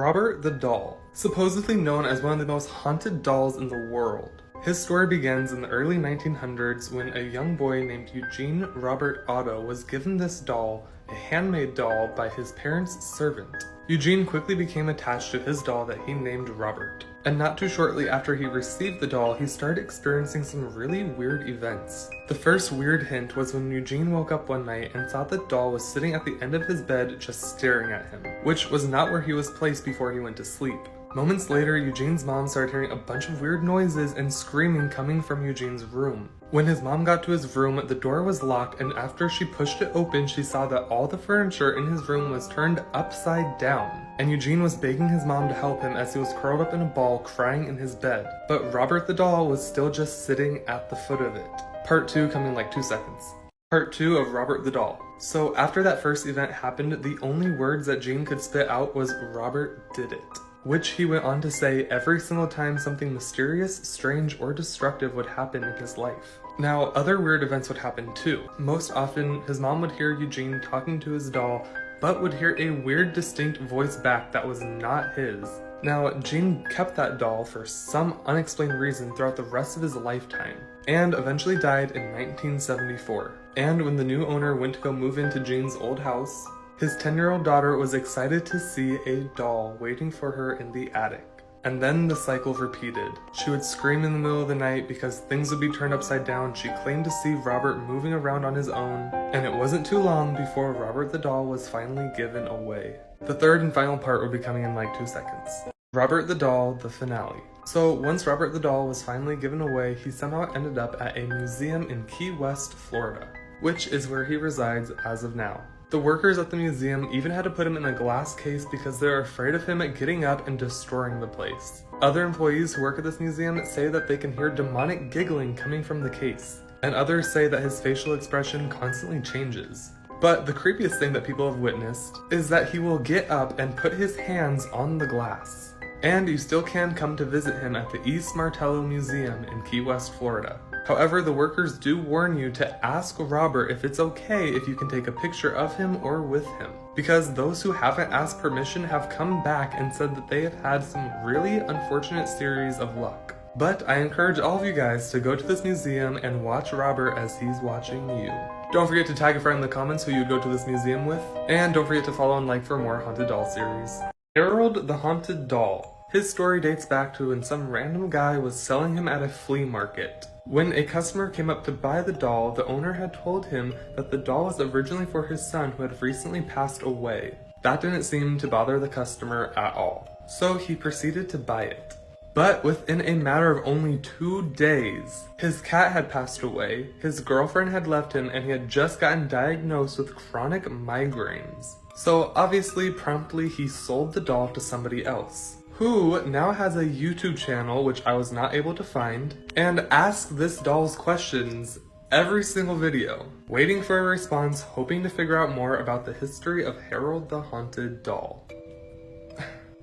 Robert the Doll, supposedly known as one of the most haunted dolls in the world. His story begins in the early 1900s when a young boy named Eugene Robert Otto was given this doll, a handmade doll, by his parents' servant. Eugene quickly became attached to his doll that he named Robert. And not too shortly after he received the doll, he started experiencing some really weird events. The first weird hint was when Eugene woke up one night and thought the doll was sitting at the end of his bed just staring at him, which was not where he was placed before he went to sleep. Moments later, Eugene's mom started hearing a bunch of weird noises and screaming coming from Eugene's room. When his mom got to his room, the door was locked, and after she pushed it open, she saw that all the furniture in his room was turned upside down. And Eugene was begging his mom to help him as he was curled up in a ball crying in his bed. But Robert the Doll was still just sitting at the foot of it. Part 2 coming in like 2 seconds. Part 2 of Robert the Doll. So after that first event happened, the only words that Gene could spit out was "Robert did it," which he went on to say every single time something mysterious, strange, or destructive would happen in his life. Now, other weird events would happen too. Most often, his mom would hear Eugene talking to his doll, but would hear a weird distinct voice back that was not his. Now, Gene kept that doll for some unexplained reason throughout the rest of his lifetime, and eventually died in 1974. And when the new owner went to go move into Gene's old house, his 10-year-old daughter was excited to see a doll waiting for her in the attic. And then the cycle repeated. She would scream in the middle of the night because things would be turned upside down. She claimed to see Robert moving around on his own, and it wasn't too long before Robert the Doll was finally given away. The third and final part will be coming in like 2 seconds. Robert the Doll, the finale. So once Robert the Doll was finally given away, he somehow ended up at a museum in Key West, Florida, which is where he resides as of now. The workers at the museum even had to put him in a glass case because they're afraid of him getting up and destroying the place. Other employees who work at this museum say that they can hear demonic giggling coming from the case, and others say that his facial expression constantly changes. But the creepiest thing that people have witnessed is that he will get up and put his hands on the glass. And you still can come to visit him at the East Martello Museum in Key West, Florida. However, the workers do warn you to ask Robert if it's okay if you can take a picture of him or with him, because those who haven't asked permission have come back and said that they have had some really unfortunate series of luck. But I encourage all of you guys to go to this museum and watch Robert as he's watching you. Don't forget to tag a friend in the comments who you'd go to this museum with, and don't forget to follow and like for more Haunted Doll series. Harold the Haunted Doll. His story dates back to when some random guy was selling him at a flea market. When a customer came up to buy the doll, the owner had told him that the doll was originally for his son who had recently passed away. That didn't seem to bother the customer at all, so he proceeded to buy it. But within a matter of only 2 days, his cat had passed away, his girlfriend had left him, and he had just gotten diagnosed with chronic migraines. So obviously, promptly he sold the doll to somebody else, who now has a YouTube channel, which I was not able to find, and asked this doll's questions every single video, waiting for a response, hoping to figure out more about the history of Harold the Haunted Doll.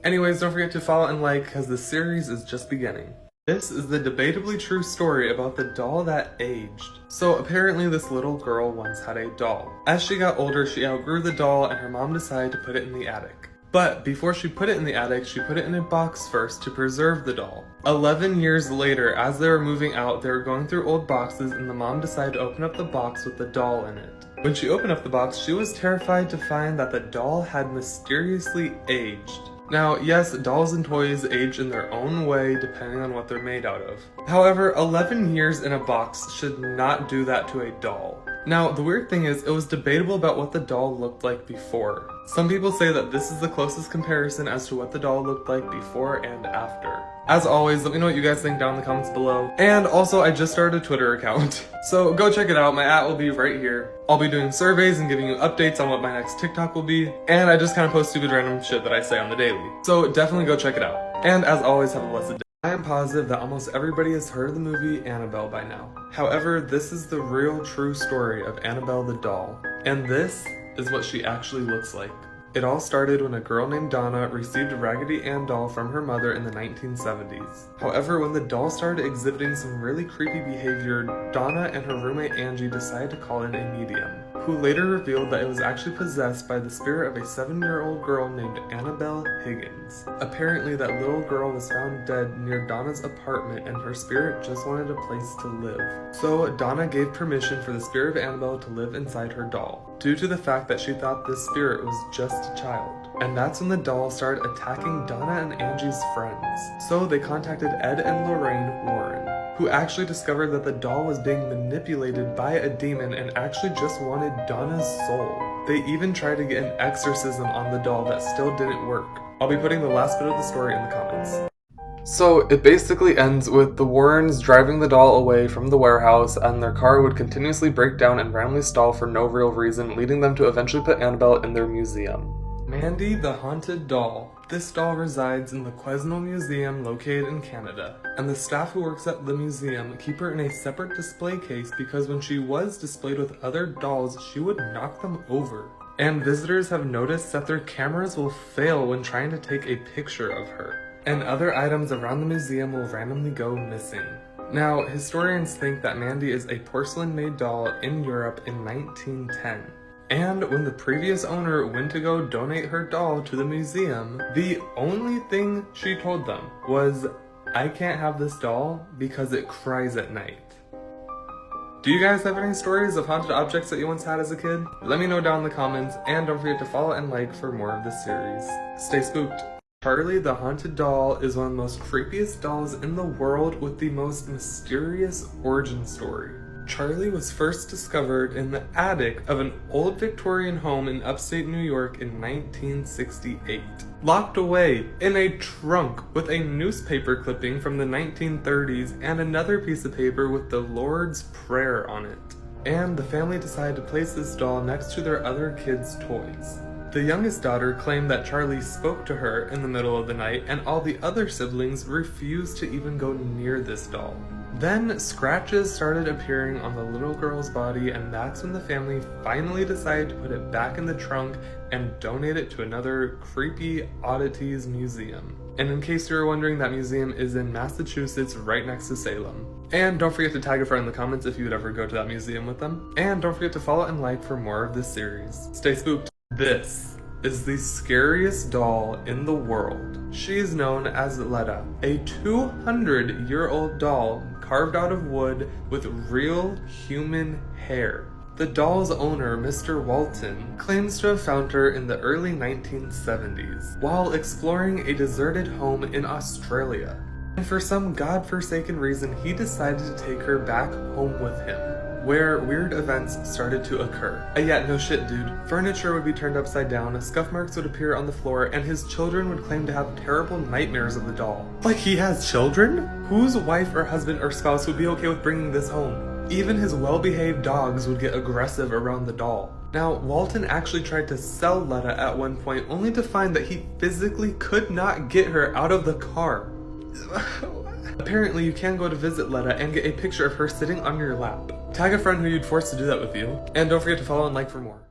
Anyways, don't forget to follow and like, because the series is just beginning. This is the debatably true story about the doll that aged. So apparently this little girl once had a doll. As she got older, she outgrew the doll and her mom decided to put it in the attic. But before she put it in the attic, she put it in a box first to preserve the doll. 11 years later, as they were moving out, they were going through old boxes and the mom decided to open up the box with the doll in it. When she opened up the box, she was terrified to find that the doll had mysteriously aged. Now, yes, dolls and toys age in their own way depending on what they're made out of. However, 11 years in a box should not do that to a doll. Now, the weird thing is, it was debatable about what the doll looked like before. Some people say that this is the closest comparison as to what the doll looked like before and after. As always, let me know what you guys think down in the comments below. And also, I just started a Twitter account, so go check it out. My @ will be right here. I'll be doing surveys and giving you updates on what my next TikTok will be, and I just kind of post stupid random shit that I say on the daily. So definitely go check it out. And as always, have a blessed day. I am positive that almost everybody has heard of the movie Annabelle by now. However, this is the real true story of Annabelle the doll, and this is what she actually looks like. It all started when a girl named Donna received a Raggedy Ann doll from her mother in the 1970s. However, when the doll started exhibiting some really creepy behavior, Donna and her roommate Angie decided to call in a medium, who later revealed that it was actually possessed by the spirit of a 7-year-old girl named Annabelle Higgins. Apparently, that little girl was found dead near Donna's apartment and her spirit just wanted a place to live. So Donna gave permission for the spirit of Annabelle to live inside her doll, due to the fact that she thought this spirit was just a child. And that's when the doll started attacking Donna and Angie's friends. So they contacted Ed and Lorraine Warren, who actually discovered that the doll was being manipulated by a demon and actually just wanted Donna's soul. They even tried to get an exorcism on the doll that still didn't work. I'll be putting the last bit of the story in the comments. So it basically ends with the Warrens driving the doll away from the warehouse, and their car would continuously break down and randomly stall for no real reason, leading them to eventually put Annabelle in their museum. Mandy the Haunted Doll. This doll resides in the Quesnel Museum located in Canada, and the staff who works at the museum keep her in a separate display case because when she was displayed with other dolls, she would knock them over. And visitors have noticed that their cameras will fail when trying to take a picture of her, and other items around the museum will randomly go missing. Now, historians think that Mandy is a porcelain-made doll in Europe in 1910. And when the previous owner went to go donate her doll to the museum, the only thing she told them was, "I can't have this doll because it cries at night." Do you guys have any stories of haunted objects that you once had as a kid? Let me know down in the comments, and don't forget to follow and like for more of this series. Stay spooked! Charley the Haunted Doll is one of the most creepiest dolls in the world with the most mysterious origin story. Charley was first discovered in the attic of an old Victorian home in upstate New York in 1968. Locked away in a trunk with a newspaper clipping from the 1930s and another piece of paper with the Lord's Prayer on it. And the family decided to place this doll next to their other kids' toys. The youngest daughter claimed that Charley spoke to her in the middle of the night, and all the other siblings refused to even go near this doll. Then scratches started appearing on the little girl's body, and that's when the family finally decided to put it back in the trunk and donate it to another creepy oddities museum. And in case you were wondering, that museum is in Massachusetts, right next to Salem. And don't forget to tag a friend in the comments if you would ever go to that museum with them. And don't forget to follow and like for more of this series. Stay spooked. This is the scariest doll in the world. She is known as Letta, a 200-year-old doll carved out of wood with real human hair. The doll's owner, Mr. Walton, claims to have found her in the early 1970s while exploring a deserted home in Australia. And for some godforsaken reason, he decided to take her back home with him, where weird events started to occur. Yeah, no shit, dude. Furniture would be turned upside down, scuff marks would appear on the floor, and his children would claim to have terrible nightmares of the doll. Like, he has children? Whose wife or husband or spouse would be okay with bringing this home? Even his well-behaved dogs would get aggressive around the doll. Now, Walton actually tried to sell Letta at one point, only to find that he physically could not get her out of the car. Apparently, you can go to visit Letta and get a picture of her sitting on your lap. Tag a friend who you'd force to do that with you. And don't forget to follow and like for more.